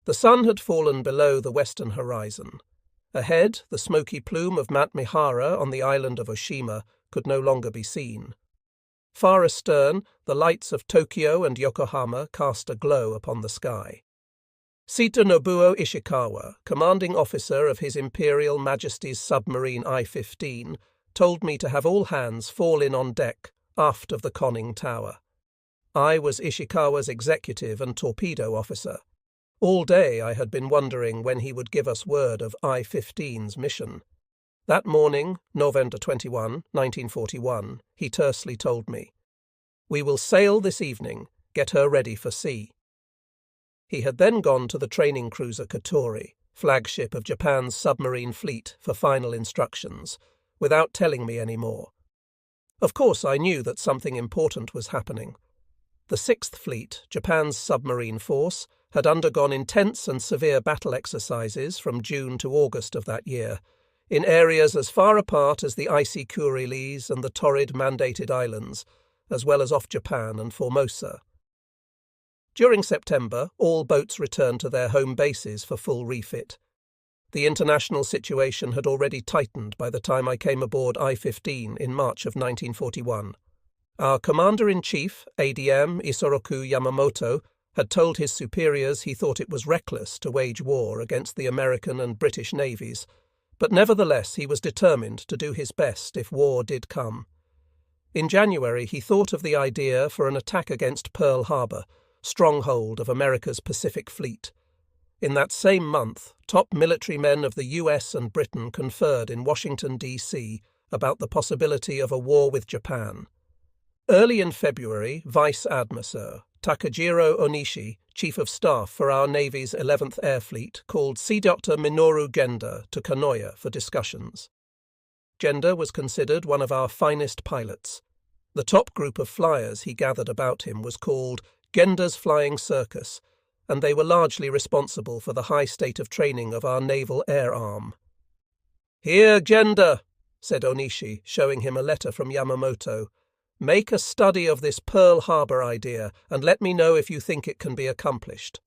The sun had fallen below the western horizon. Ahead, the smoky plume of Mount Mihara on the island of Oshima could no longer be seen. Far astern, the lights of Tokyo and Yokohama cast a glow upon the sky. Sita Nobuo Ishikawa, commanding officer of His Imperial Majesty's submarine I-15, told me to have all hands fall in on deck aft of the conning tower. I was Ishikawa's executive and torpedo officer. All day I had been wondering when he would give us word of I-15's mission. That morning, November 21, 1941, he tersely told me, "We will sail this evening. Get her ready for sea." He had then gone to the training cruiser Katori, flagship of Japan's submarine fleet, for final instructions, without telling me any more. Of course, I knew that something important was happening. The Sixth Fleet, Japan's submarine force, had undergone intense and severe battle exercises from June to August of that year, in areas as far apart as the icy Kuriles and the torrid Mandated Islands, as well as off Japan and Formosa. During September, all boats returned to their home bases for full refit. The international situation had already tightened by the time I came aboard I-15 in March of 1941. Our Commander-in-Chief, ADM Isoroku Yamamoto, had told his superiors he thought it was reckless to wage war against the American and British navies, but nevertheless he was determined to do his best if war did come. In January he thought of the idea for an attack against Pearl Harbor, stronghold of America's Pacific Fleet. In that same month, top military men of the US and Britain conferred in Washington, D.C. about the possibility of a war with Japan. Early in February, Vice Admiral Takajiro Onishi, Chief of Staff for our Navy's 11th Air Fleet, called Sea Dr. Minoru Genda to Kanoya for discussions. Genda was considered one of our finest pilots. The top group of flyers he gathered about him was called Genda's Flying Circus, and they were largely responsible for the high state of training of our naval air arm. "Here, Genda," said Onishi, showing him a letter from Yamamoto. "Make a study of this Pearl Harbor idea, and let me know if you think it can be accomplished."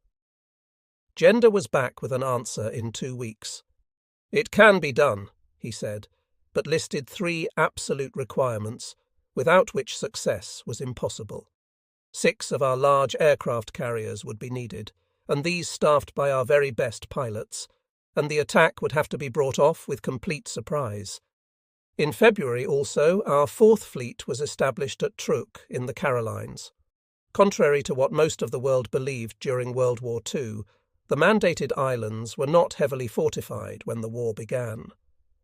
Genda was back with an answer in 2 weeks. "It can be done," he said, but listed 3 absolute requirements, without which success was impossible. 6 of our large aircraft carriers would be needed, and these staffed by our very best pilots, and the attack would have to be brought off with complete surprise. In February also, our 4th Fleet was established at Truk in the Carolines. Contrary to what most of the world believed during World War II, the Mandated Islands were not heavily fortified when the war began.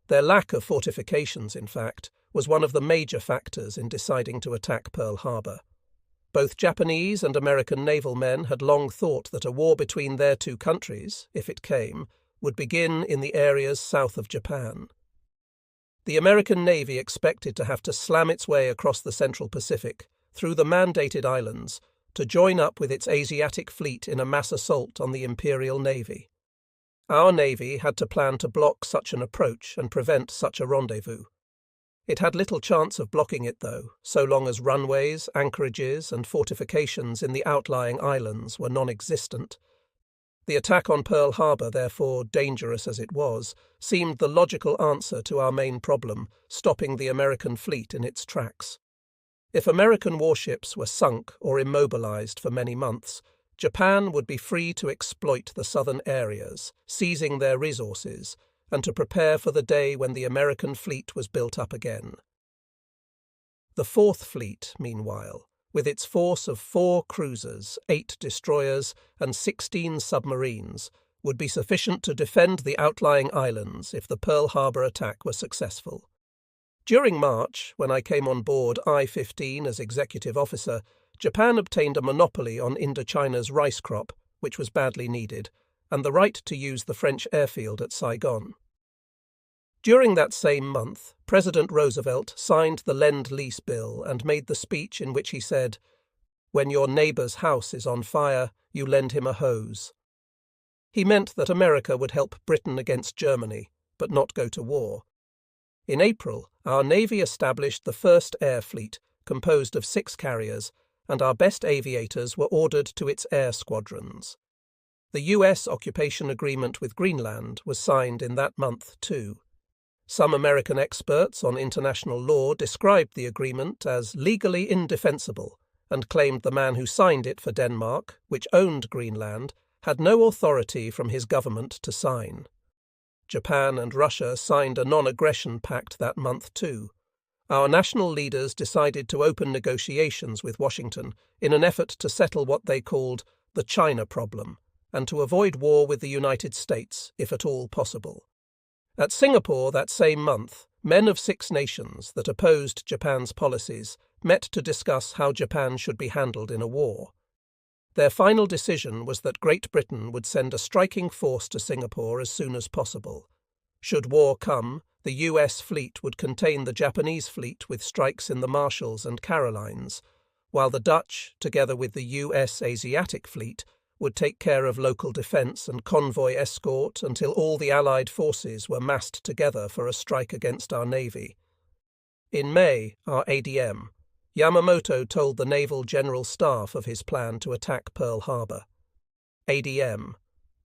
Their lack of fortifications, in fact, was one of the major factors in deciding to attack Pearl Harbor. Both Japanese and American naval men had long thought that a war between their 2 countries, if it came, would begin in the areas south of Japan. The American Navy expected to have to slam its way across the Central Pacific, through the Mandated Islands, to join up with its Asiatic fleet in a mass assault on the Imperial Navy. Our Navy had to plan to block such an approach and prevent such a rendezvous. It had little chance of blocking it, though, so long as runways, anchorages, and fortifications in the outlying islands were non-existent. The attack on Pearl Harbor, therefore, dangerous as it was, seemed the logical answer to our main problem, stopping the American fleet in its tracks. If American warships were sunk or immobilized for many months, Japan would be free to exploit the southern areas, seizing their resources, and to prepare for the day when the American fleet was built up again. The 4th Fleet, meanwhile, with its force of 4 cruisers, 8 destroyers, and 16 submarines, would be sufficient to defend the outlying islands if the Pearl Harbor attack were successful. During March, when I came on board I-15 as executive officer, Japan obtained a monopoly on Indochina's rice crop, which was badly needed, and the right to use the French airfield at Saigon. During that same month, President Roosevelt signed the Lend-Lease Bill and made the speech in which he said, "When your neighbor's house is on fire, you lend him a hose." He meant that America would help Britain against Germany, but not go to war. In April, our Navy established the First Air Fleet, composed of 6 carriers, and our best aviators were ordered to its air squadrons. The US occupation agreement with Greenland was signed in that month too. Some American experts on international law described the agreement as legally indefensible and claimed the man who signed it for Denmark, which owned Greenland, had no authority from his government to sign. Japan and Russia signed a non-aggression pact that month too. Our national leaders decided to open negotiations with Washington in an effort to settle what they called the China problem and to avoid war with the United States, if at all possible. At Singapore that same month, men of 6 nations that opposed Japan's policies met to discuss how Japan should be handled in a war. Their final decision was that Great Britain would send a striking force to Singapore as soon as possible. Should war come, the US fleet would contain the Japanese fleet with strikes in the Marshalls and Carolines, while the Dutch, together with the US Asiatic fleet, would take care of local defence and convoy escort until all the Allied forces were massed together for a strike against our Navy. In May, our ADM, Yamamoto told the Naval General Staff of his plan to attack Pearl Harbor. ADM.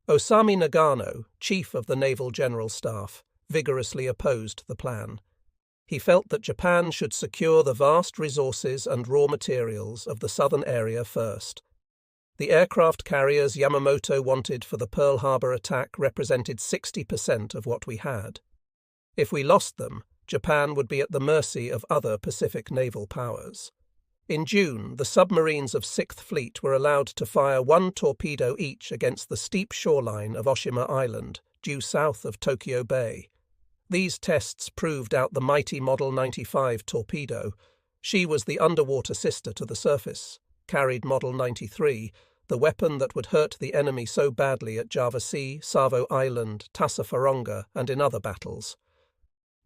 Osami Nagano, Chief of the Naval General Staff, vigorously opposed the plan. He felt that Japan should secure the vast resources and raw materials of the southern area first. The aircraft carriers Yamamoto wanted for the Pearl Harbor attack represented 60% of what we had. If we lost them, Japan would be at the mercy of other Pacific naval powers. In June, the submarines of 6th Fleet were allowed to fire 1 torpedo each against the steep shoreline of Oshima Island, due south of Tokyo Bay. These tests proved out the mighty Model 95 torpedo. She was the underwater sister to the surface, carried Model 93, the weapon that would hurt the enemy so badly at Java Sea, Savo Island, Tassafaronga, and in other battles.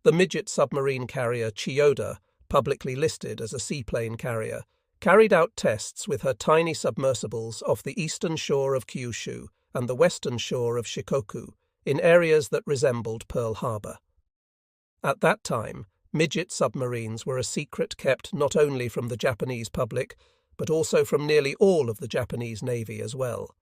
The midget submarine carrier Chiyoda, publicly listed as a seaplane carrier, carried out tests with her tiny submersibles off the eastern shore of Kyushu and the western shore of Shikoku, in areas that resembled Pearl Harbor. At that time, midget submarines were a secret kept not only from the Japanese public, but also from nearly all of the Japanese Navy as well.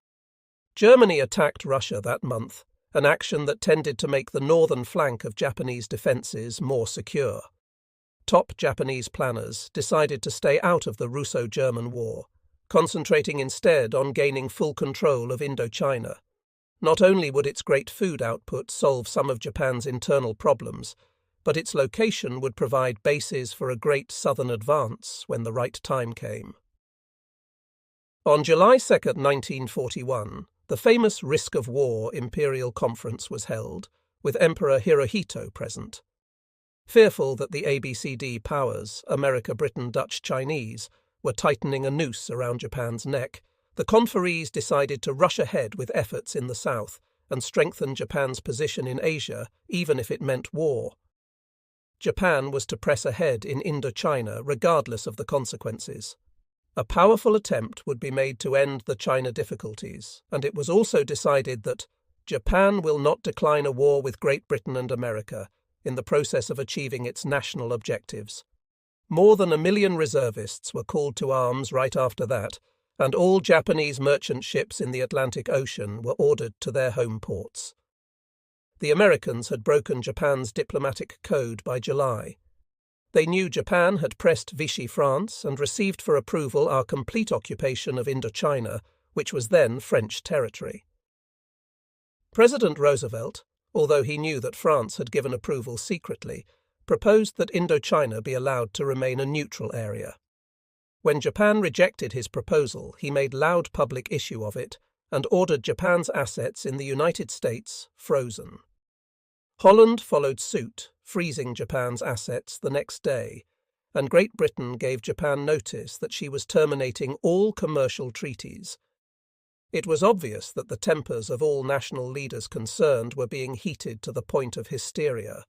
Germany attacked Russia that month, an action that tended to make the northern flank of Japanese defences more secure. Top Japanese planners decided to stay out of the Russo-German War, concentrating instead on gaining full control of Indochina. Not only would its great food output solve some of Japan's internal problems, but its location would provide bases for a great southern advance when the right time came. On July 2, 1941, the famous Risk of War Imperial Conference was held, with Emperor Hirohito present. Fearful that the ABCD powers, America, Britain, Dutch, Chinese, were tightening a noose around Japan's neck, the conferees decided to rush ahead with efforts in the south and strengthen Japan's position in Asia, even if it meant war. Japan was to press ahead in Indochina regardless of the consequences. A powerful attempt would be made to end the China difficulties, and it was also decided that Japan will not decline a war with Great Britain and America in the process of achieving its national objectives. More than 1 million reservists were called to arms right after that, and all Japanese merchant ships in the Atlantic Ocean were ordered to their home ports. The Americans had broken Japan's diplomatic code by July. They knew Japan had pressed Vichy France and received for approval our complete occupation of Indochina, which was then French territory. President Roosevelt, although he knew that France had given approval secretly, proposed that Indochina be allowed to remain a neutral area. When Japan rejected his proposal, he made loud public issue of it and ordered Japan's assets in the United States frozen. Holland followed suit, freezing Japan's assets the next day, and Great Britain gave Japan notice that she was terminating all commercial treaties. It was obvious that the tempers of all national leaders concerned were being heated to the point of hysteria.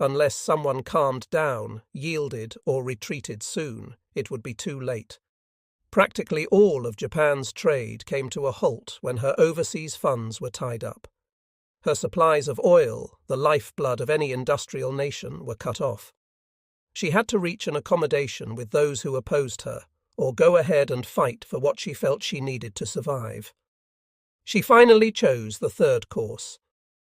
Unless someone calmed down, yielded, or retreated soon, it would be too late. Practically all of Japan's trade came to a halt when her overseas funds were tied up. Her supplies of oil, the lifeblood of any industrial nation, were cut off. She had to reach an accommodation with those who opposed her, or go ahead and fight for what she felt she needed to survive. She finally chose the third course.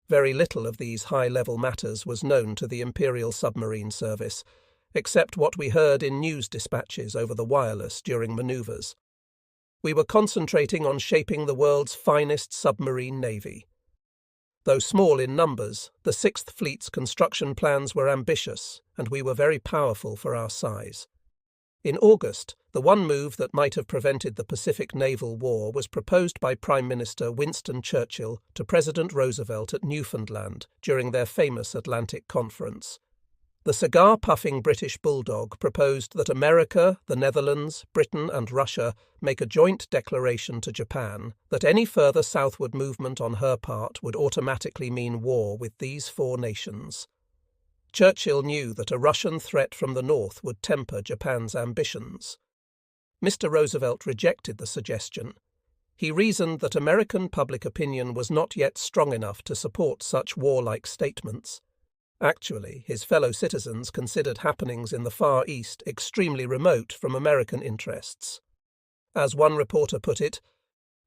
Very little of these high-level matters was known to the Imperial Submarine Service, except what we heard in news dispatches over the wireless during manoeuvres. We were concentrating on shaping the world's finest submarine navy. Though small in numbers, the Sixth Fleet's construction plans were ambitious, and we were very powerful for our size. In August, the one move that might have prevented the Pacific Naval War was proposed by Prime Minister Winston Churchill to President Roosevelt at Newfoundland during their famous Atlantic Conference. The cigar-puffing British bulldog proposed that America, the Netherlands, Britain and Russia make a joint declaration to Japan that any further southward movement on her part would automatically mean war with these four nations. Churchill knew that a Russian threat from the north would temper Japan's ambitions. Mr. Roosevelt rejected the suggestion. He reasoned that American public opinion was not yet strong enough to support such warlike statements. Actually, his fellow citizens considered happenings in the Far East extremely remote from American interests. As one reporter put it,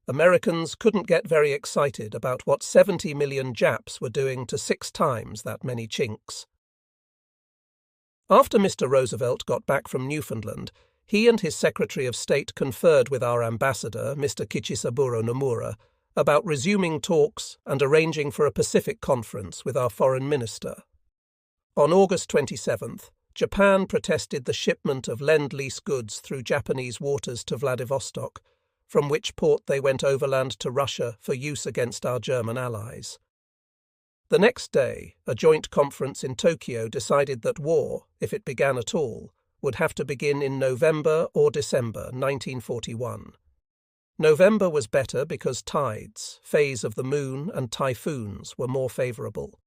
Americans couldn't get very excited about what 70 million Japs were doing to 6 times that many Chinks. After Mr. Roosevelt got back from Newfoundland, he and his Secretary of State conferred with our ambassador, Mr. Kichisaburo Nomura, about resuming talks and arranging for a Pacific conference with our foreign minister. On August 27th, Japan protested the shipment of Lend-Lease goods through Japanese waters to Vladivostok, from which port they went overland to Russia for use against our German allies. The next day, a joint conference in Tokyo decided that war, if it began at all, would have to begin in November or December 1941. November was better because tides, phase of the moon and typhoons were more favourable.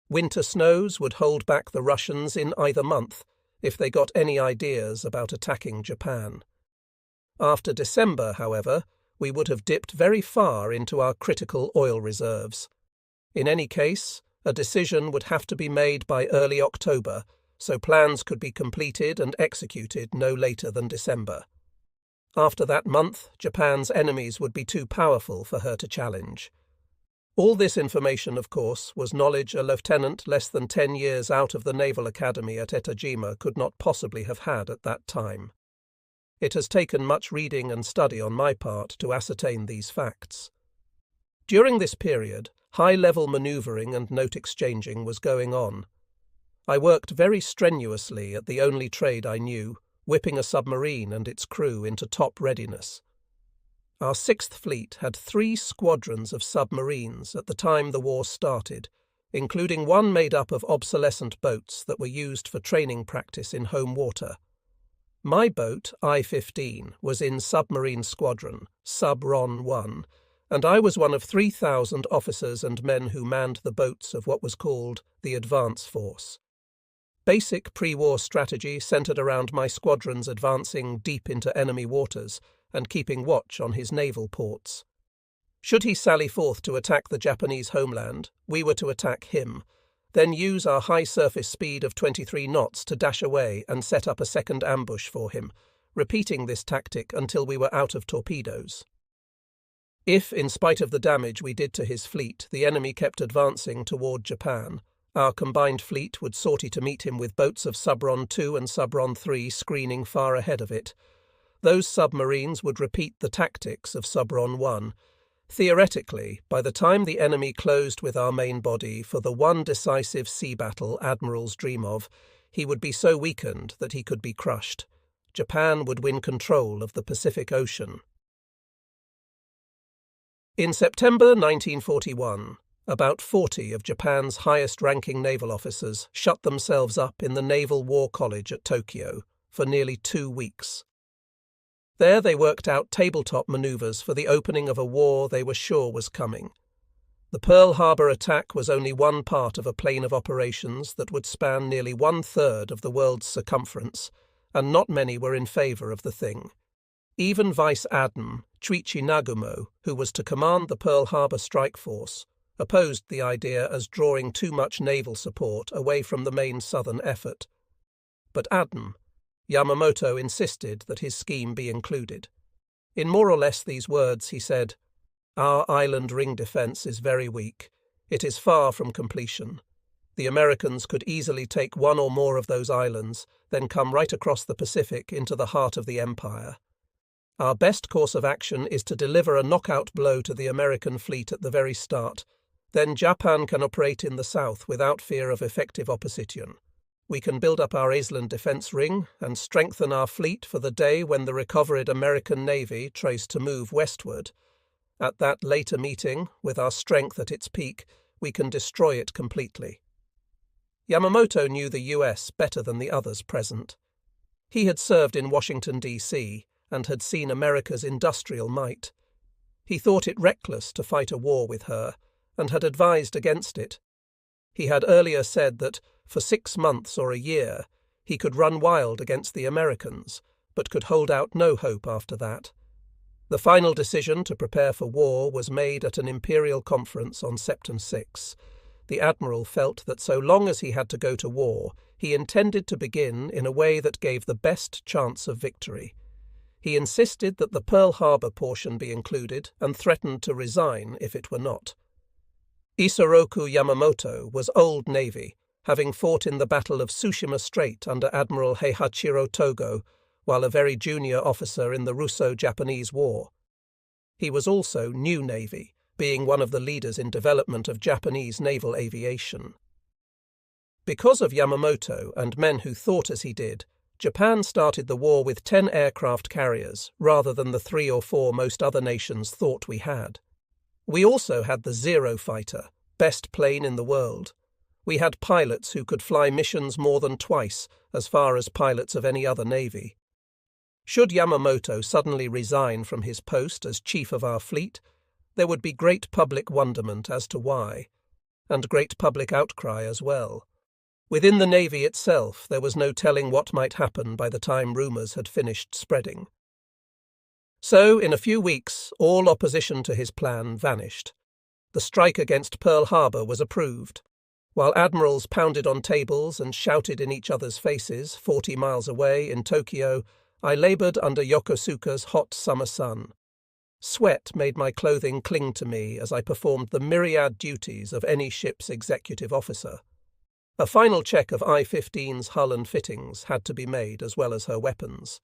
Winter snows would hold back the Russians in either month if they got any ideas about attacking Japan. After December, however, we would have dipped very far into our critical oil reserves. In any case, a decision would have to be made by early October, so plans could be completed and executed no later than December. After that month, Japan's enemies would be too powerful for her to challenge. All this information, of course, was knowledge a lieutenant less than 10 years out of the Naval Academy at Etajima could not possibly have had at that time. It has taken much reading and study on my part to ascertain these facts. During this period, high-level manoeuvring and note exchanging was going on. I worked very strenuously at the only trade I knew, whipping a submarine and its crew into top readiness. Our Sixth Fleet had 3 squadrons of submarines at the time the war started, including one made up of obsolescent boats that were used for training practice in home water. My boat, I-15, was in Submarine Squadron, Sub-Ron 1, and I was one of 3,000 officers and men who manned the boats of what was called the Advance Force. Basic pre-war strategy centered around my squadrons advancing deep into enemy waters and keeping watch on his naval ports. Should he sally forth to attack the Japanese homeland, we were to attack him, then use our high surface speed of 23 knots to dash away and set up a second ambush for him, repeating this tactic until we were out of torpedoes. If, in spite of the damage we did to his fleet, the enemy kept advancing toward Japan, our combined fleet would sortie to meet him with boats of Subron 2 and Subron 3 screening far ahead of it. Those submarines would repeat the tactics of Subron 1. Theoretically, by the time the enemy closed with our main body for the one decisive sea battle admirals dream of, he would be so weakened that he could be crushed. Japan would win control of the Pacific Ocean. In September 1941, about 40 of Japan's highest-ranking naval officers shut themselves up in the Naval War College at Tokyo for nearly 2 weeks. There they worked out tabletop maneuvers for the opening of a war they were sure was coming. The Pearl Harbor attack was only one part of a plane of operations that would span nearly 1/3 of the world's circumference, and not many were in favor of the thing. Even Vice Admiral Chuichi Nagumo, who was to command the Pearl Harbor strike force, opposed the idea as drawing too much naval support away from the main southern effort. But Admiral Yamamoto insisted that his scheme be included. In more or less these words he said, Our island ring defense is very weak. It is far from completion. The Americans could easily take one or more of those islands, then come right across the Pacific into the heart of the empire. Our best course of action is to deliver a knockout blow to the American fleet at the very start. Then Japan can operate in the south without fear of effective opposition. We can build up our island defense ring and strengthen our fleet for the day when the recovered American Navy tries to move westward. At that later meeting, with our strength at its peak, we can destroy it completely. Yamamoto knew the US better than the others present. He had served in Washington, D.C., and had seen America's industrial might. He thought it reckless to fight a war with her, and had advised against it. He had earlier said that, for 6 months or a year, he could run wild against the Americans, but could hold out no hope after that. The final decision to prepare for war was made at an Imperial conference on September 6. The Admiral felt that so long as he had to go to war, he intended to begin in a way that gave the best chance of victory. He insisted that the Pearl Harbor portion be included and threatened to resign if it were not. Isoroku Yamamoto was Old Navy, having fought in the Battle of Tsushima Strait under Admiral Heihachiro Togo, while a very junior officer in the Russo-Japanese War. He was also New Navy, being one of the leaders in development of Japanese naval aviation. Because of Yamamoto and men who thought as he did, Japan started the war with 10 aircraft carriers rather than the 3 or 4 most other nations thought we had. We also had the Zero fighter, best plane in the world. We had pilots who could fly missions more than twice as far as pilots of any other navy. Should Yamamoto suddenly resign from his post as chief of our fleet, there would be great public wonderment as to why, and great public outcry as well. Within the Navy itself, there was no telling what might happen by the time rumours had finished spreading. So, in a few weeks, all opposition to his plan vanished. The strike against Pearl Harbor was approved. While admirals pounded on tables and shouted in each other's faces 40 miles away in Tokyo, I laboured under Yokosuka's hot summer sun. Sweat made my clothing cling to me as I performed the myriad duties of any ship's executive officer. A final check of I-15's hull and fittings had to be made, as well as her weapons.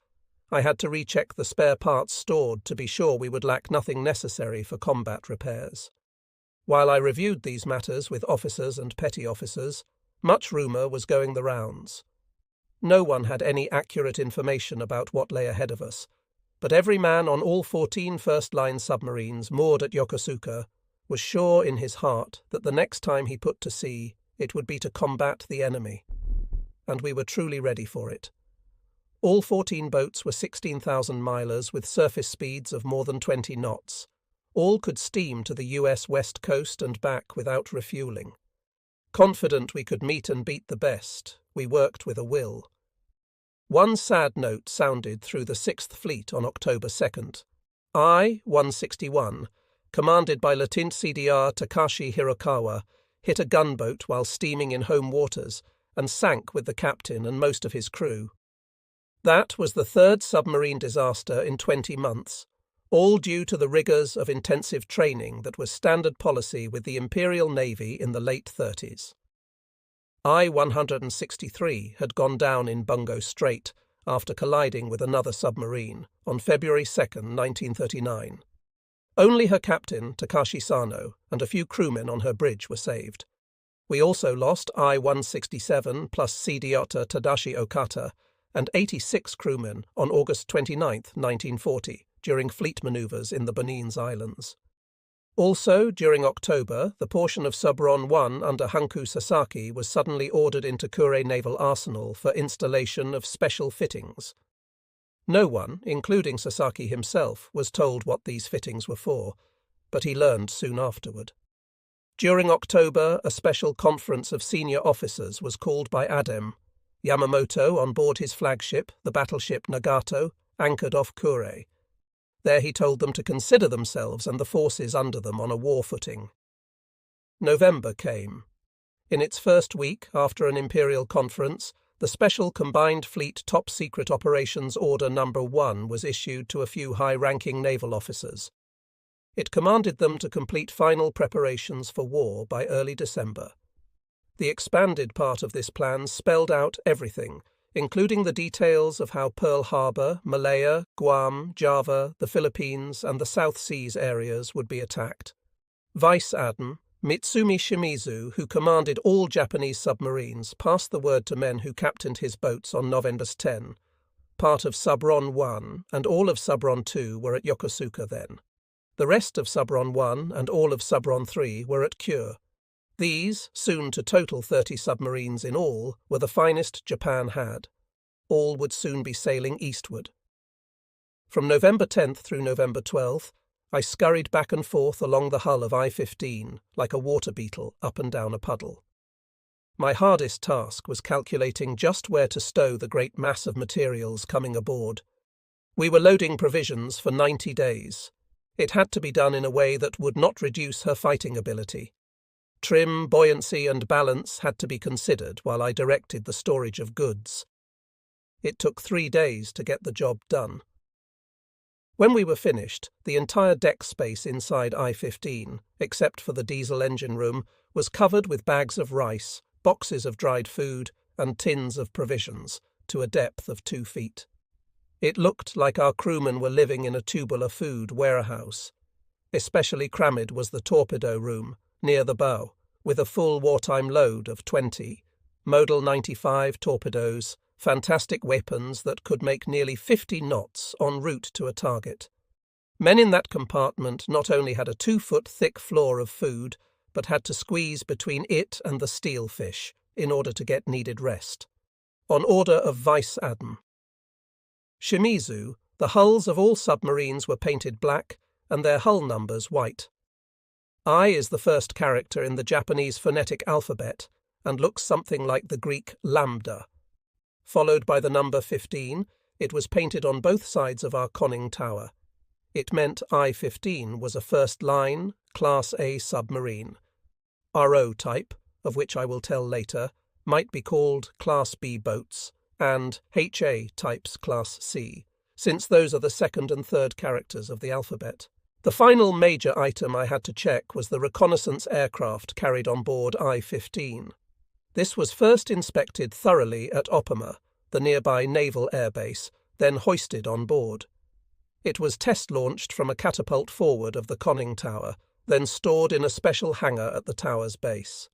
I had to recheck the spare parts stored to be sure we would lack nothing necessary for combat repairs. While I reviewed these matters with officers and petty officers, much rumour was going the rounds. No one had any accurate information about what lay ahead of us, but every man on all 14 first-line submarines moored at Yokosuka was sure in his heart that the next time he put to sea, it would be to combat the enemy. And we were truly ready for it. All 14 boats were 16,000 milers with surface speeds of more than 20 knots. All could steam to the US west coast and back without refuelling. Confident we could meet and beat the best, we worked with a will. One sad note sounded through the 6th Fleet on October 2nd. I-161, commanded by Lieutenant CDR Takashi Hirokawa, hit a gunboat while steaming in home waters and sank with the captain and most of his crew. That was the 3rd submarine disaster in 20 months, all due to the rigours of intensive training that was standard policy with the Imperial Navy in the late 30s. I-163 had gone down in Bungo Strait after colliding with another submarine on February 2, 1939. Only her captain, Takashi Sano, and a few crewmen on her bridge were saved. We also lost I-167 plus Sea-Diota Tadashi Okata and 86 crewmen on August 29, 1940, during fleet manoeuvres in the Bonines Islands. Also, during October, the portion of Subron 1 under Hanku Sasaki was suddenly ordered into Kure Naval Arsenal for installation of special fittings. No one, including Sasaki himself, was told what these fittings were for, but he learned soon afterward. During October, a special conference of senior officers was called by Adem. Yamamoto, on board his flagship, the battleship Nagato, anchored off Kure. There he told them to consider themselves and the forces under them on a war footing. November came. In its first week after an Imperial conference, the Special Combined Fleet Top Secret Operations Order No. 1 was issued to a few high-ranking naval officers. It commanded them to complete final preparations for war by early December. The expanded part of this plan spelled out everything, including the details of how Pearl Harbor, Malaya, Guam, Java, the Philippines, and the South Seas areas would be attacked. Vice Admiral Mitsumi Shimizu, who commanded all Japanese submarines, passed the word to men who captained his boats on November 10. Part of Subron 1 and all of Subron 2 were at Yokosuka then. The rest of Subron 1 and all of Subron 3 were at Kure. These, soon to total 30 submarines in all, were the finest Japan had. All would soon be sailing eastward. From November 10th through November 12th, I scurried back and forth along the hull of I-15 like a water beetle up and down a puddle. My hardest task was calculating just where to stow the great mass of materials coming aboard. We were loading provisions for 90 days. It had to be done in a way that would not reduce her fighting ability. Trim, buoyancy, and balance had to be considered while I directed the storage of goods. It took 3 days to get the job done. When we were finished, the entire deck space inside I-15, except for the diesel engine room, was covered with bags of rice, boxes of dried food, and tins of provisions, to a depth of 2 feet. It looked like our crewmen were living in a tubular food warehouse. Especially crammed was the torpedo room, near the bow, with a full wartime load of 20, Model 95 torpedoes, fantastic weapons that could make nearly 50 knots en route to a target. Men in that compartment not only had a 2-foot thick floor of food, but had to squeeze between it and the steel fish in order to get needed rest. On order of Vice Admiral Shimizu, the hulls of all submarines were painted black and their hull numbers white. I is the first character in the Japanese phonetic alphabet and looks something like the Greek lambda. Followed by the number 15, it was painted on both sides of our conning tower. It meant I-15 was a first-line, Class A submarine. RO type, of which I will tell later, might be called Class B boats, and HA types Class C, since those are the second and third characters of the alphabet. The final major item I had to check was the reconnaissance aircraft carried on board I-15. This was first inspected thoroughly at Opama, the nearby naval airbase, then hoisted on board. It was test-launched from a catapult forward of the conning tower, then stored in a special hangar at the tower's base.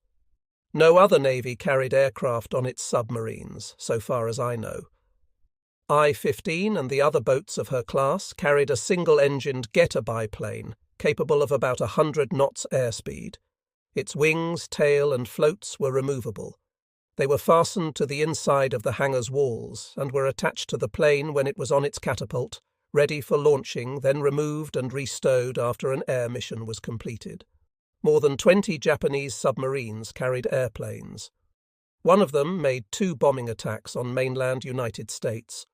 No other navy carried aircraft on its submarines, so far as I know. I-15 and the other boats of her class carried a single-engined getter biplane, capable of about 100 knots airspeed. Its wings, tail, and floats were removable. They were fastened to the inside of the hangar's walls and were attached to the plane when it was on its catapult, ready for launching, then removed and restowed after an air mission was completed. More than 20 Japanese submarines carried airplanes. One of them made 2 bombing attacks on mainland United States.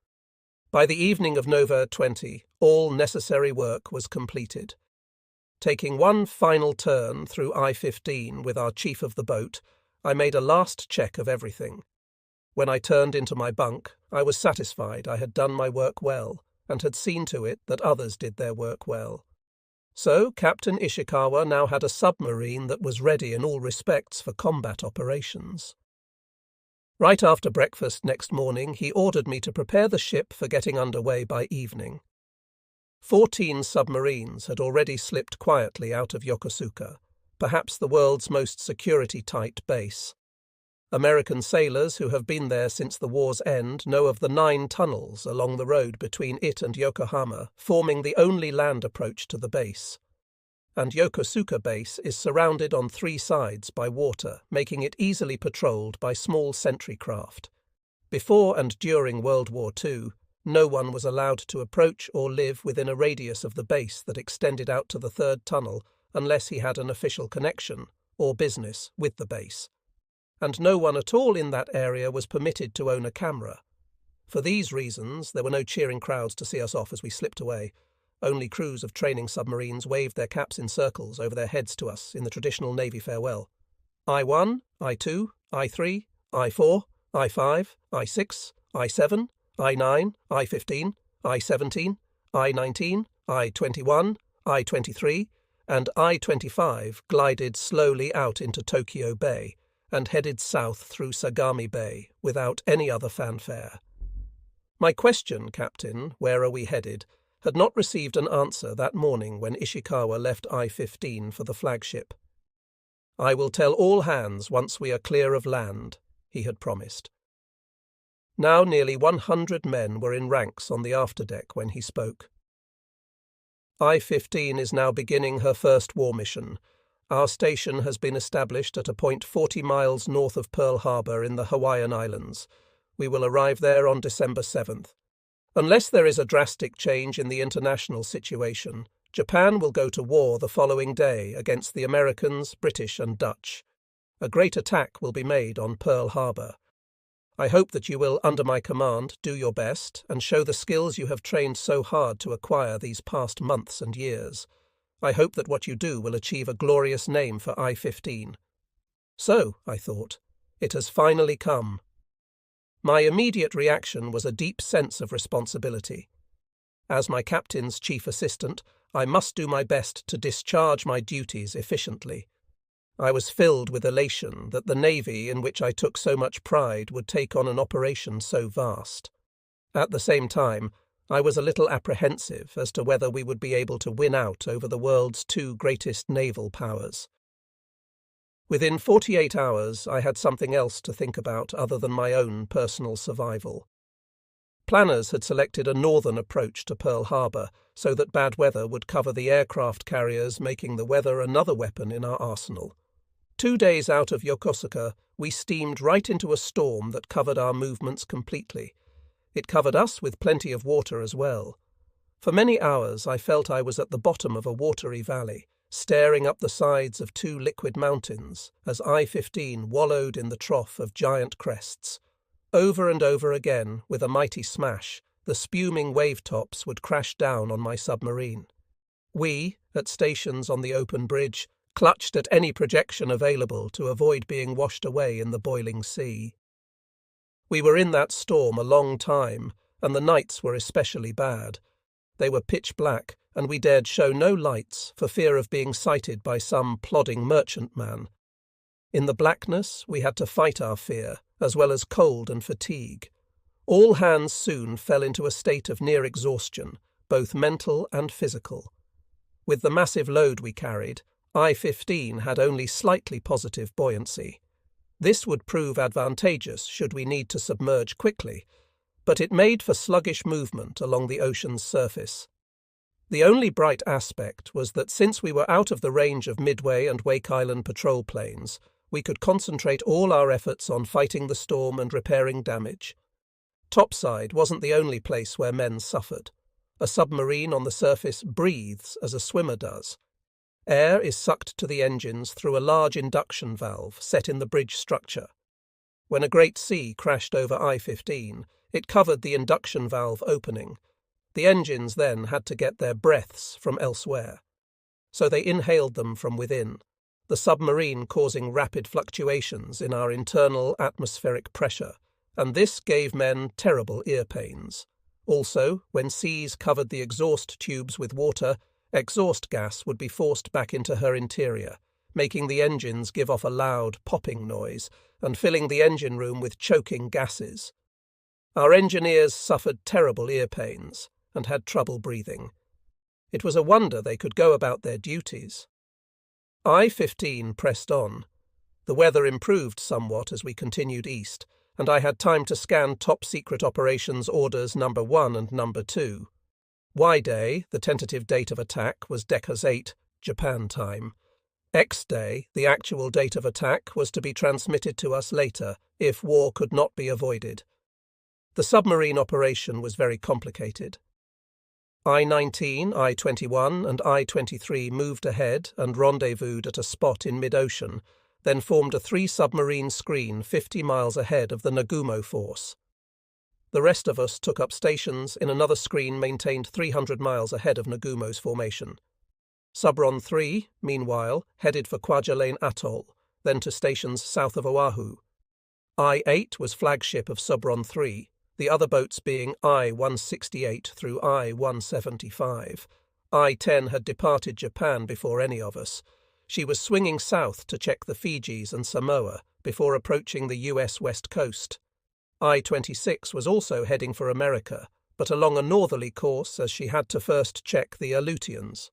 By the evening of November 20, all necessary work was completed. Taking one final turn through I-15 with our chief of the boat, I made a last check of everything. When I turned into my bunk, I was satisfied I had done my work well and had seen to it that others did their work well. So Captain Ishikawa now had a submarine that was ready in all respects for combat operations. Right after breakfast next morning, he ordered me to prepare the ship for getting underway by evening. 14 submarines had already slipped quietly out of Yokosuka, perhaps the world's most security-tight base. American sailors who have been there since the war's end know of the 9 tunnels along the road between it and Yokohama, forming the only land approach to the base. And Yokosuka base is surrounded on 3 sides by water, making it easily patrolled by small sentry craft. Before and during World War II, no one was allowed to approach or live within a radius of the base that extended out to the 3rd tunnel unless he had an official connection or business with the base. And no one at all in that area was permitted to own a camera. For these reasons, there were no cheering crowds to see us off as we slipped away. Only crews of training submarines waved their caps in circles over their heads to us in the traditional Navy farewell. I-1, I-2, I-3, I-4, I-5, I-6, I-7, I-9, I-15, I-17, I-19, I-21, I-23, and I-25 glided slowly out into Tokyo Bay and headed south through Sagami Bay without any other fanfare. My question, Captain, where are we headed, had not received an answer that morning when Ishikawa left I-15 for the flagship. "I will tell all hands once we are clear of land," he had promised. Now nearly 100 men were in ranks on the afterdeck when he spoke. I-15 is now beginning her first war mission. Our station has been established at a point 40 miles north of Pearl Harbor in the Hawaiian Islands. We will arrive there on December 7th. Unless there is a drastic change in the international situation, Japan will go to war the following day against the Americans, British and Dutch. A great attack will be made on Pearl Harbor. I hope that you will, under my command, do your best and show the skills you have trained so hard to acquire these past months and years. I hope that what you do will achieve a glorious name for I-15. So, I thought, it has finally come. My immediate reaction was a deep sense of responsibility. As my captain's chief assistant, I must do my best to discharge my duties efficiently. I was filled with elation that the Navy in which I took so much pride would take on an operation so vast. At the same time, I was a little apprehensive as to whether we would be able to win out over the world's two greatest naval powers. Within 48 hours, I had something else to think about other than my own personal survival. Planners had selected a northern approach to Pearl Harbor so that bad weather would cover the aircraft carriers, making the weather another weapon in our arsenal. 2 days out of Yokosuka, we steamed right into a storm that covered our movements completely. It covered us with plenty of water as well. For many hours I felt I was at the bottom of a watery valley, staring up the sides of 2 liquid mountains as I-15 wallowed in the trough of giant crests. Over and over again, with a mighty smash, the spuming wave-tops would crash down on my submarine. We, at stations on the open bridge, clutched at any projection available to avoid being washed away in the boiling sea. We were in that storm a long time, and the nights were especially bad. They were pitch black, and we dared show no lights for fear of being sighted by some plodding merchantman. In the blackness, we had to fight our fear, as well as cold and fatigue. All hands soon fell into a state of near exhaustion, both mental and physical. With the massive load we carried, I-15 had only slightly positive buoyancy. This would prove advantageous should we need to submerge quickly, but it made for sluggish movement along the ocean's surface. The only bright aspect was that since we were out of the range of Midway and Wake Island patrol planes, we could concentrate all our efforts on fighting the storm and repairing damage. Topside wasn't the only place where men suffered. A submarine on the surface breathes as a swimmer does. Air is sucked to the engines through a large induction valve set in the bridge structure. When a great sea crashed over I-15, it covered the induction valve opening. The engines then had to get their breaths from elsewhere. So they inhaled them from within, the submarine causing rapid fluctuations in our internal atmospheric pressure, and this gave men terrible ear pains. Also, when seas covered the exhaust tubes with water, exhaust gas would be forced back into her interior, making the engines give off a loud popping noise and filling the engine room with choking gases. Our engineers suffered terrible ear pains and had trouble breathing. It was a wonder they could go about their duties. I-15 pressed on. The weather improved somewhat as we continued east, and I had time to scan top-secret operations orders number 1 and number 2. Y-Day, the tentative date of attack, was Deckers 8, Japan time. X-Day, the actual date of attack, was to be transmitted to us later, if war could not be avoided. The submarine operation was very complicated. I-19, I-21 and I-23 moved ahead and rendezvoused at a spot in mid-ocean, then formed a 3-submarine screen 50 miles ahead of the Nagumo force. The rest of us took up stations in another screen maintained 300 miles ahead of Nagumo's formation. Subron 3, meanwhile, headed for Kwajalein Atoll, then to stations south of Oahu. I-8 was flagship of Subron 3, the other boats being I-168 through I-175. I-10 had departed Japan before any of us. She was swinging south to check the Fijis and Samoa before approaching the US west coast. I-26 was also heading for America, but along a northerly course as she had to first check the Aleutians.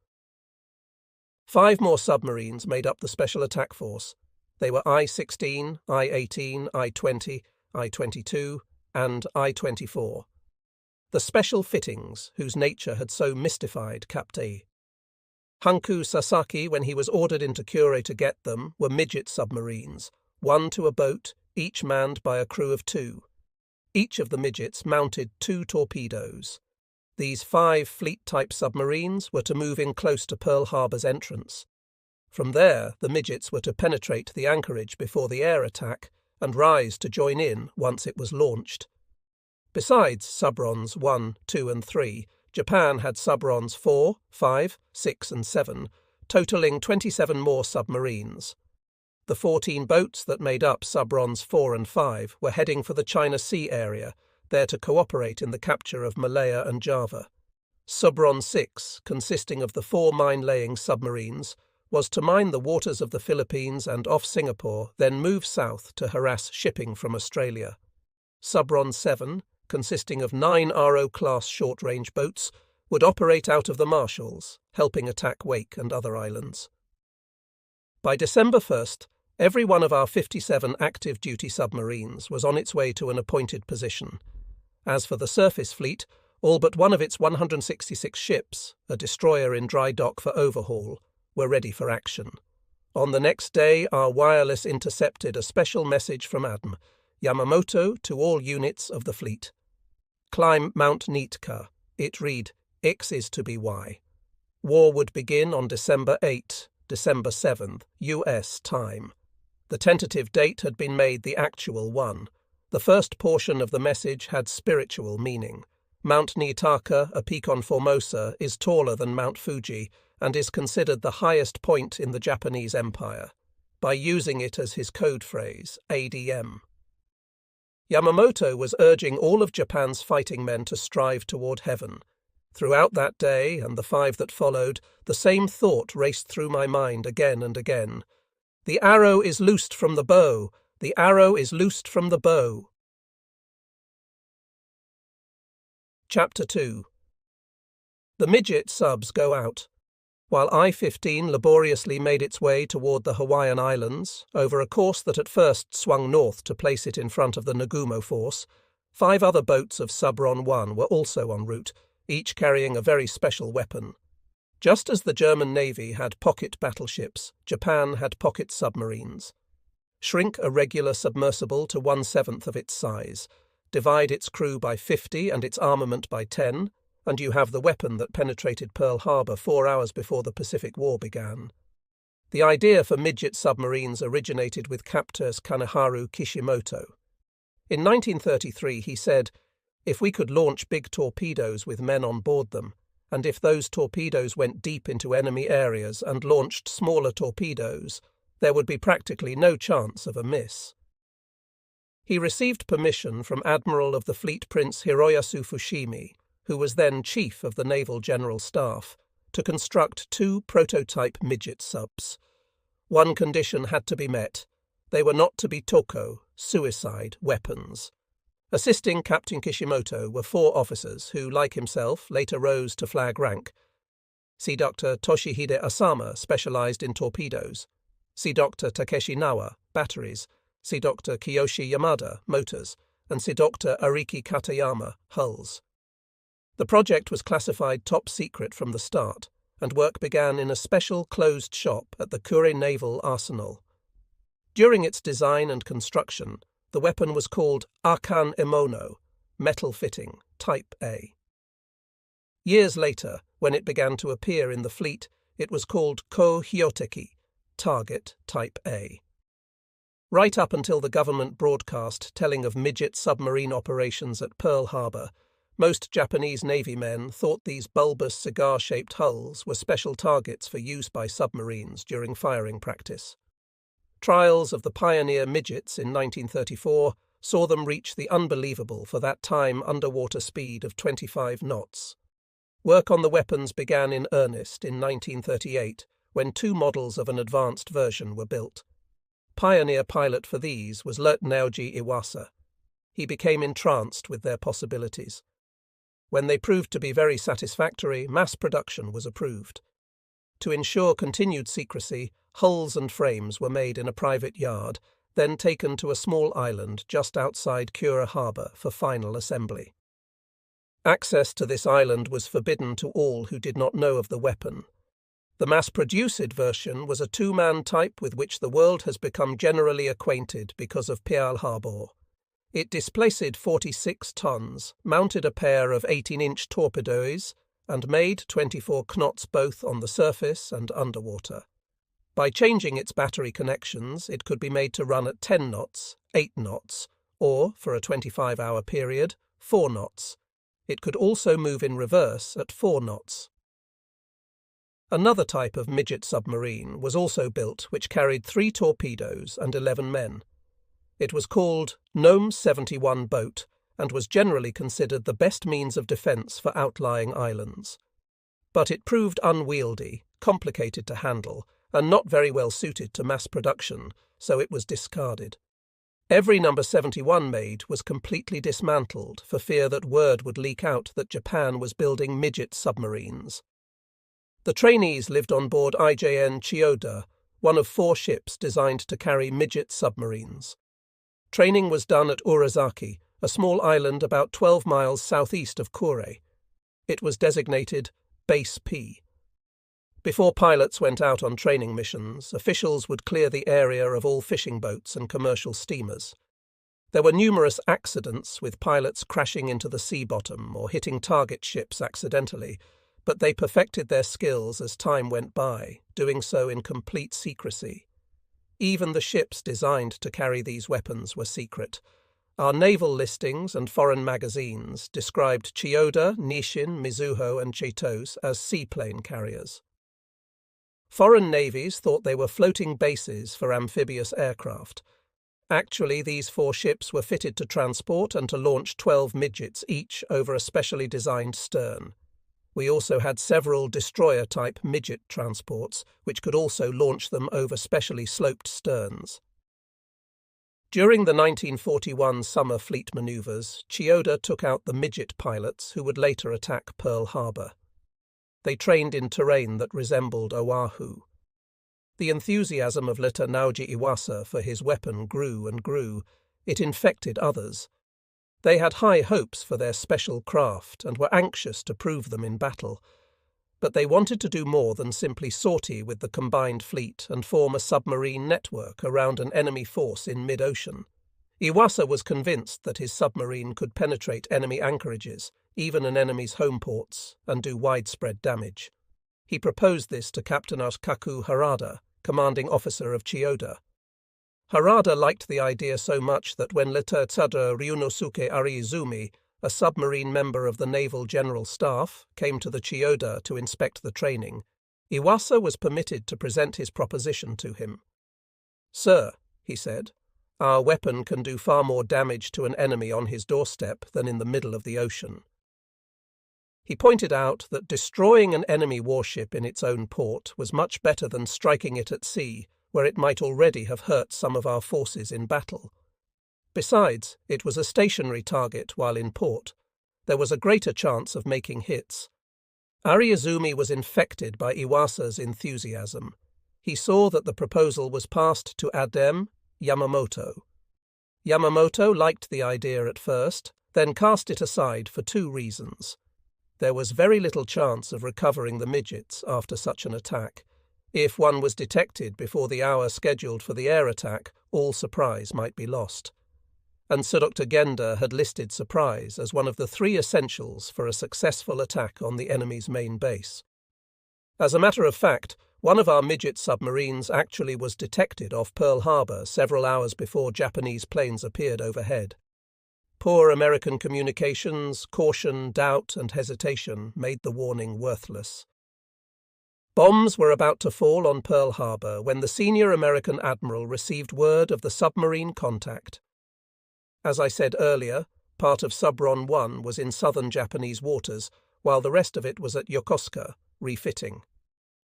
5 more submarines made up the Special Attack Force. They were I-16, I-18, I-20, I-22, and I-24. The special fittings, whose nature had so mystified Captain Hanku Sasaki when he was ordered into Kure to get them, were midget submarines, 1 to a boat, each manned by a crew of 2. Each of the midgets mounted 2 torpedoes. These 5 fleet-type submarines were to move in close to Pearl Harbor's entrance. From there, the midgets were to penetrate the anchorage before the air attack and rise to join in once it was launched. Besides Subrons 1, 2 and 3, Japan had Subrons 4, 5, 6 and 7, totaling 27 more submarines. The 14 boats that made up Subrons 4 and 5 were heading for the China Sea area, there to cooperate in the capture of Malaya and Java. Subron 6, consisting of the 4 mine-laying submarines, was to mine the waters of the Philippines and off Singapore, then move south to harass shipping from Australia. Subron 7, consisting of 9 RO-class short-range boats, would operate out of the Marshalls, helping attack Wake and other islands. By December 1st, every one of our 57 active-duty submarines was on its way to an appointed position. As for the surface fleet, all but one of its 166 ships, a destroyer in dry dock for overhaul, were ready for action. On the next day, our wireless intercepted a special message from Adm. Yamamoto to all units of the fleet. Climb Mount Nitka. It read, X is to be Y. War would begin on December 8, December 7th, US time. The tentative date had been made the actual one. The first portion of the message had spiritual meaning. Mount Niitaka, a peak on Formosa, is taller than Mount Fuji and is considered the highest point in the Japanese Empire, by using it as his code phrase, ADM. Yamamoto was urging all of Japan's fighting men to strive toward heaven. Throughout that day, and the 5 that followed, the same thought raced through my mind again and again. The arrow is loosed from the bow! The arrow is loosed from the bow! Chapter 2. The midget subs go out. While I-15 laboriously made its way toward the Hawaiian Islands, over a course that at first swung north to place it in front of the Nagumo force, 5 other boats of Subron 1 were also en route, each carrying a very special weapon. Just as the German Navy had pocket battleships, Japan had pocket submarines. Shrink a regular submersible to 1/7 of its size, divide its crew by 50 and its armament by 10, and you have the weapon that penetrated Pearl Harbor 4 hours before the Pacific War began. The idea for midget submarines originated with Captors Kaneharu Kishimoto. In 1933 he said, "If we could launch big torpedoes with men on board them, and if those torpedoes went deep into enemy areas and launched smaller torpedoes, there would be practically no chance of a miss." He received permission from Admiral of the Fleet Prince Hiroyasu Fushimi, who was then Chief of the Naval General Staff, to construct 2 prototype midget subs. One condition had to be met. They were not to be toko, suicide, weapons. Assisting Captain Kishimoto were 4 officers who, like himself, later rose to flag rank. Sea Dr. Toshihide Asama specialized in torpedoes. Sea Dr. Takeshi Nawa, batteries. Sea Dr. Kiyoshi Yamada, motors. And Sea Dr. Ariki Katayama, hulls. The project was classified top secret from the start, and work began in a special closed shop at the Kure Naval Arsenal. During its design and construction, the weapon was called Akan Emono, metal fitting, Type A. Years later, when it began to appear in the fleet, it was called Ko Hyoteki, target Type A. Right up until the government broadcast telling of midget submarine operations at Pearl Harbor, most Japanese Navy men thought these bulbous cigar-shaped hulls were special targets for use by submarines during firing practice. Trials of the Pioneer midgets in 1934 saw them reach the unbelievable for that time underwater speed of 25 knots. Work on the weapons began in earnest in 1938, when 2 models of an advanced version were built. Pioneer pilot for these was Naoji Iwasa. He became entranced with their possibilities. When they proved to be very satisfactory, mass production was approved. To ensure continued secrecy, hulls and frames were made in a private yard, then taken to a small island just outside Kura Harbour for final assembly. Access to this island was forbidden to all who did not know of the weapon. The mass-produced version was a 2-man type with which the world has become generally acquainted because of Pearl Harbor. It displaced 46 tons, mounted a pair of 18-inch torpedoes, and made 24 knots both on the surface and underwater. By changing its battery connections, it could be made to run at 10 knots, 8 knots, or, for a 25-hour period, 4 knots. It could also move in reverse at 4 knots. Another type of midget submarine was also built, which carried 3 torpedoes and 11 men. It was called Nome 71 boat and was generally considered the best means of defence for outlying islands. But it proved unwieldy, complicated to handle, and not very well suited to mass production, so it was discarded. Every number 71 made was completely dismantled for fear that word would leak out that Japan was building midget submarines. The trainees lived on board IJN Chiyoda, one of 4 ships designed to carry midget submarines. Training was done at Urazaki, a small island about 12 miles southeast of Kure. It was designated Base P. Before pilots went out on training missions, officials would clear the area of all fishing boats and commercial steamers. There were numerous accidents, with pilots crashing into the sea bottom or hitting target ships accidentally, but they perfected their skills as time went by, doing so in complete secrecy. Even the ships designed to carry these weapons were secret. Our naval listings and foreign magazines described Chiyoda, Nishin, Mizuho, and Chaitos as seaplane carriers. Foreign navies thought they were floating bases for amphibious aircraft. Actually, these 4 ships were fitted to transport and to launch 12 midgets each over a specially designed stern. We also had several destroyer-type midget transports, which could also launch them over specially sloped sterns. During the 1941 summer fleet manoeuvres, Chiyoda took out the midget pilots who would later attack Pearl Harbor. They trained in terrain that resembled Oahu. The enthusiasm of Lieutenant Naoji Iwasa for his weapon grew and grew. It infected others. They had high hopes for their special craft and were anxious to prove them in battle. But they wanted to do more than simply sortie with the combined fleet and form a submarine network around an enemy force in mid-ocean. Iwasa was convinced that his submarine could penetrate enemy anchorages, even an enemy's home ports, and do widespread damage. He proposed this to Captain Kaku Harada, commanding officer of Chiyoda. Harada liked the idea so much that when Lieutenant Ryunosuke Ariizumi, a submarine member of the Naval General Staff, came to the Chiyoda to inspect the training, Iwasa was permitted to present his proposition to him. "Sir," he said, "our weapon can do far more damage to an enemy on his doorstep than in the middle of the ocean." He pointed out that destroying an enemy warship in its own port was much better than striking it at sea, where it might already have hurt some of our forces in battle. Besides, it was a stationary target while in port. There was a greater chance of making hits. Ariizumi was infected by Iwasa's enthusiasm. He saw that the proposal was passed to Adem Yamamoto. Yamamoto liked the idea at first, then cast it aside for 2 reasons. There was very little chance of recovering the midgets after such an attack. If one was detected before the hour scheduled for the air attack, all surprise might be lost. And Sir Dr. Genda had listed surprise as one of the 3 essentials for a successful attack on the enemy's main base. As a matter of fact, one of our midget submarines actually was detected off Pearl Harbor several hours before Japanese planes appeared overhead. Poor American communications, caution, doubt, and hesitation made the warning worthless. Bombs were about to fall on Pearl Harbor when the senior American admiral received word of the submarine contact. As I said earlier, part of Subron 1 was in southern Japanese waters, while the rest of it was at Yokosuka, refitting.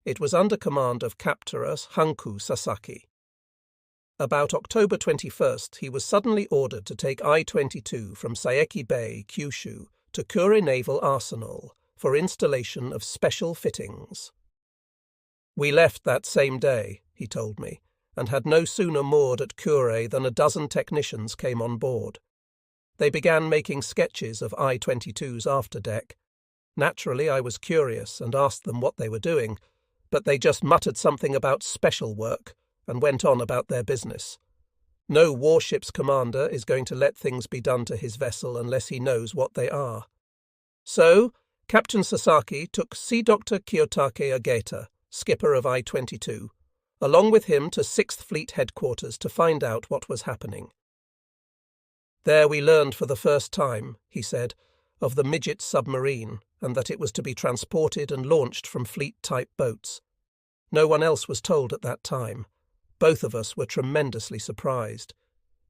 It was under command of Captainus Hanku Sasaki. About October 21st, he was suddenly ordered to take I-22 from Saeki Bay, Kyushu, to Kure Naval Arsenal for installation of special fittings. "We left that same day," he told me, and had no sooner moored at Kure than a dozen technicians came on board. They began making sketches of I-22's afterdeck. Naturally, I was curious and asked them what they were doing, but they just muttered something about special work and went on about their business. No warship's commander is going to let things be done to his vessel unless he knows what they are. So, Captain Sasaki took Sea Dr. Kiyotake Ageta, skipper of I-22, along with him to 6th Fleet headquarters to find out what was happening. There we learned for the first time, he said, of the midget submarine and that it was to be transported and launched from fleet-type boats. No one else was told at that time. Both of us were tremendously surprised.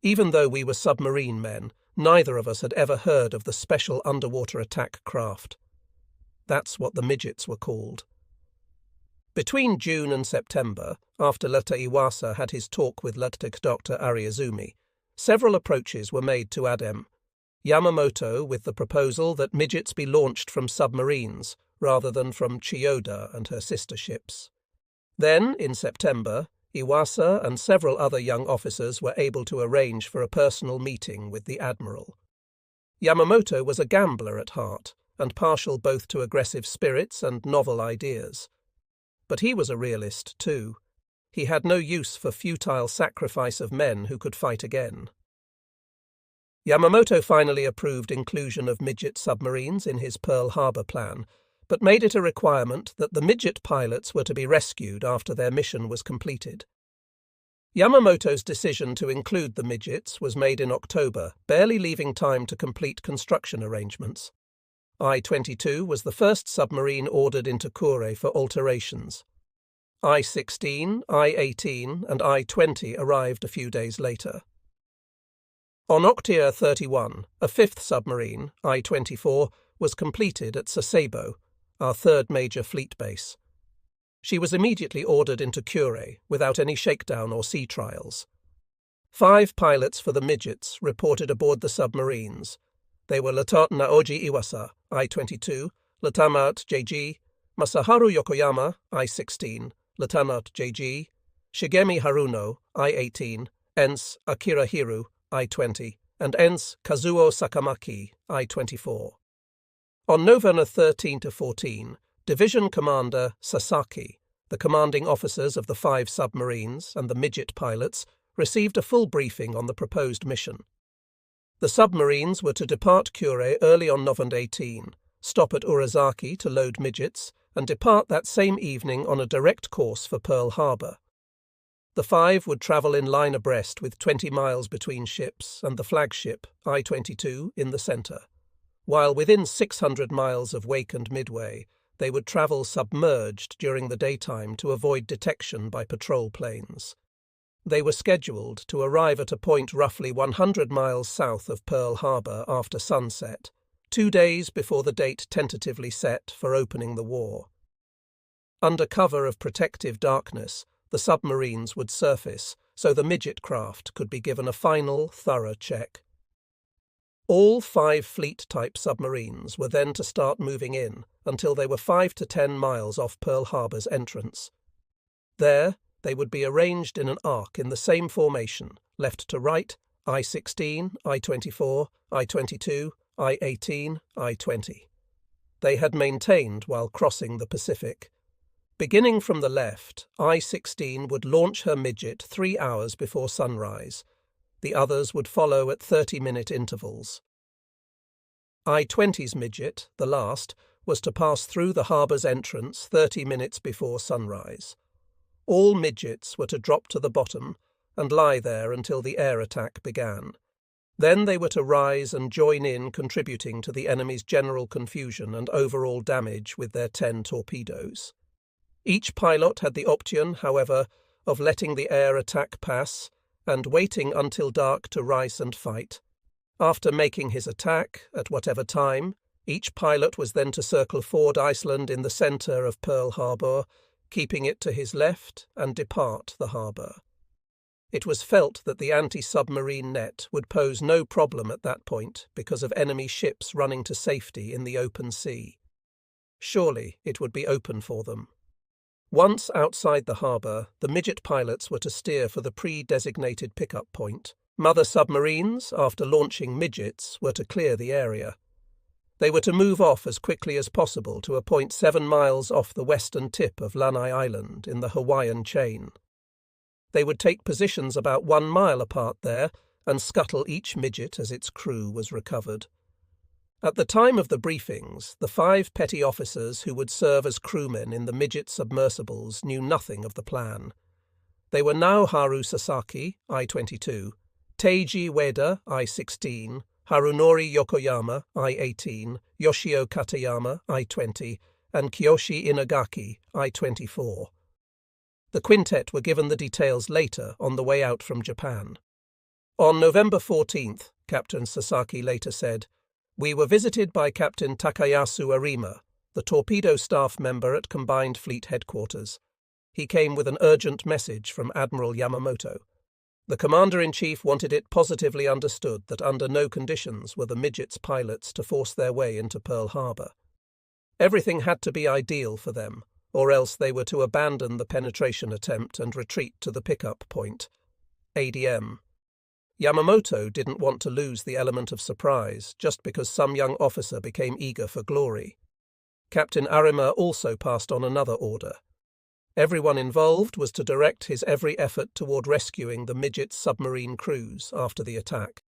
Even though we were submarine men, neither of us had ever heard of the special underwater attack craft. That's what the midgets were called. Between June and September, after Lieutenant Iwasa had his talk with Lieutenant Dr. Ariazumi, several approaches were made to ADEM. Yamamoto with the proposal that midgets be launched from submarines rather than from Chiyoda and her sister ships. Then, in September, Iwasa and several other young officers were able to arrange for a personal meeting with the Admiral. Yamamoto was a gambler at heart, and partial both to aggressive spirits and novel ideas. But he was a realist, too. He had no use for futile sacrifice of men who could fight again. Yamamoto finally approved inclusion of midget submarines in his Pearl Harbor plan, but made it a requirement that the midget pilots were to be rescued after their mission was completed. Yamamoto's decision to include the midgets was made in October, barely leaving time to complete construction arrangements. I-22 was the first submarine ordered into Kure for alterations. I-16, I-18 and I-20 arrived a few days later. On October 31, a fifth submarine, I-24, was completed at Sasebo, our third major fleet base. She was immediately ordered into Kure without any shakedown or sea trials. 5 pilots for the midgets reported aboard the submarines. They were Lieutenant Naoji Iwasa, I-22, Lieutenant J.G., Masaharu Yokoyama, I-16, Lieutenant J.G., Shigemi Haruno, I-18, Ensign Akira Hiru, I-20, and Ensign Kazuo Sakamaki, I-24. On November 13 to 14, Division Commander Sasaki, the commanding officers of the 5 submarines and the midget pilots, received a full briefing on the proposed mission. The submarines were to depart Kure early on November 18, stop at Urizaki to load midgets, and depart that same evening on a direct course for Pearl Harbor. The 5 would travel in line abreast with 20 miles between ships and the flagship, I-22, in the center, while within 600 miles of wake and midway, they would travel submerged during the daytime to avoid detection by patrol planes. They were scheduled to arrive at a point roughly 100 miles south of Pearl Harbor after sunset, 2 days before the date tentatively set for opening the war. Under cover of protective darkness, the submarines would surface so the midget craft could be given a final, thorough check. All 5 fleet-type submarines were then to start moving in until they were 5 to 10 miles off Pearl Harbor's entrance. There, they would be arranged in an arc in the same formation, left to right, I-16, I-24, I-22, I-18, I-20. They had maintained while crossing the Pacific. Beginning from the left, I-16 would launch her midget 3 hours before sunrise. The others would follow at 30-minute intervals. I-20's midget, the last, was to pass through the harbour's entrance 30 minutes before sunrise. All midgets were to drop to the bottom and lie there until the air attack began. Then they were to rise and join in contributing to the enemy's general confusion and overall damage with their 10 torpedoes. Each pilot had the option, however, of letting the air attack pass and waiting until dark to rise and fight. After making his attack, at whatever time, Each pilot was then to circle Ford Iceland in the centre of Pearl Harbor, keeping it to his left, and depart the harbour. It was felt that the anti-submarine net would pose no problem at that point because of enemy ships running to safety in the open sea. Surely it would be open for them. Once outside the harbour, the midget pilots were to steer for the pre-designated pickup point. Mother submarines, after launching midgets, were to clear the area. They were to move off as quickly as possible to a point 7 miles off the western tip of Lanai Island in the Hawaiian chain. They would take positions about 1 mile apart there and scuttle each midget as its crew was recovered. At the time of the briefings, the 5 petty officers who would serve as crewmen in the midget submersibles knew nothing of the plan. They were Naoharu Sasaki, I-22, Teiji Ueda, I-16, Harunori Yokoyama, I-18, Yoshio Katayama, I-20, and Kiyoshi Inagaki, I-24. The quintet were given the details later on the way out from Japan. On November 14th, Captain Sasaki later said, "We were visited by Captain Takayasu Arima, the torpedo staff member at Combined Fleet Headquarters. He came with an urgent message from Admiral Yamamoto. The Commander-in-Chief wanted it positively understood that under no conditions were the midgets' pilots to force their way into Pearl Harbor. Everything had to be ideal for them, or else they were to abandon the penetration attempt and retreat to the pickup point. ADM. Yamamoto didn't want to lose the element of surprise just because some young officer became eager for glory. Captain Arima also passed on another order. Everyone involved was to direct his every effort toward rescuing the midget submarine crews after the attack.